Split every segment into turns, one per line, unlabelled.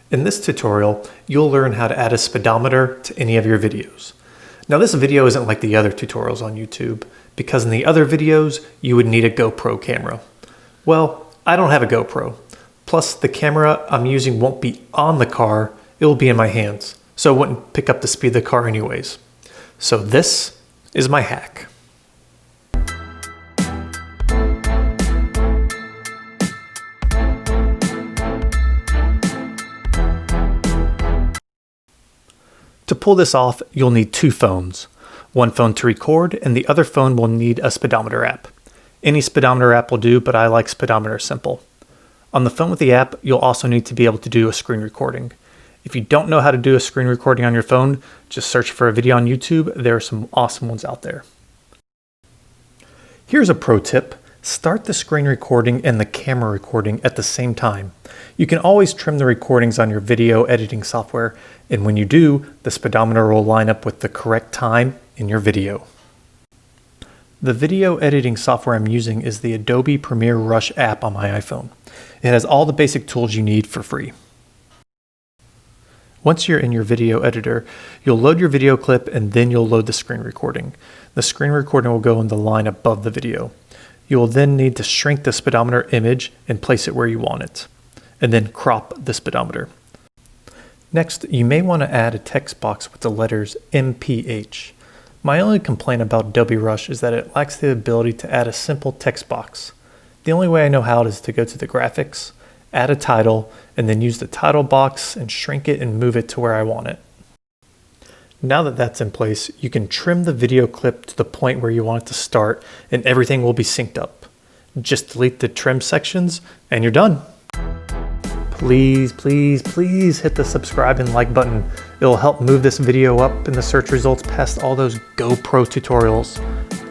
In this tutorial, you'll learn how to add a speedometer to any of your videos. Now this video isn't like the other tutorials on YouTube, because in the other videos, you would need a GoPro camera. Well, I don't have a GoPro. Plus, the camera I'm using won't be on the car, it will be in my hands, so it wouldn't pick up the speed of the car anyways. So this is my hack. To pull this off, you'll need two phones. One phone to record, and the other phone will need a speedometer app. Any speedometer app will do, but I like Speedometer Simple. On the phone with the app, you'll also need to be able to do a screen recording. If you don't know how to do a screen recording on your phone, just search for a video on YouTube. There are some awesome ones out there. Here's a pro tip. Start the screen recording and the camera recording at the same time. You can always trim the recordings on your video editing software, and when you do, the speedometer will line up with the correct time in your video. The video editing software I'm using is the Adobe Rush app on my iPhone. It has all the basic tools you need for free. Once you're in your video editor, you'll load your video clip and then you'll load the screen recording. The screen recording will go in the line above the video. You will then need to shrink the speedometer image and place it where you want it, and then crop the speedometer. Next, you may want to add a text box with the letters MPH. My only complaint about Adobe Rush is that it lacks the ability to add a simple text box. The only way I know how is to go to the graphics, add a title, and then use the title box and shrink it and move it to where I want it. Now that that's in place, you can trim the video clip to the point where you want it to start and everything will be synced up. Just delete the trim sections and you're done. Please, please, please hit the subscribe and like button. It'll help move this video up in the search results past all those GoPro tutorials.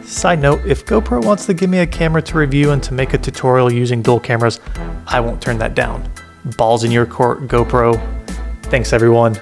Side note, if GoPro wants to give me a camera to review and to make a tutorial using dual cameras, I won't turn that down. Balls in your court, GoPro. Thanks everyone.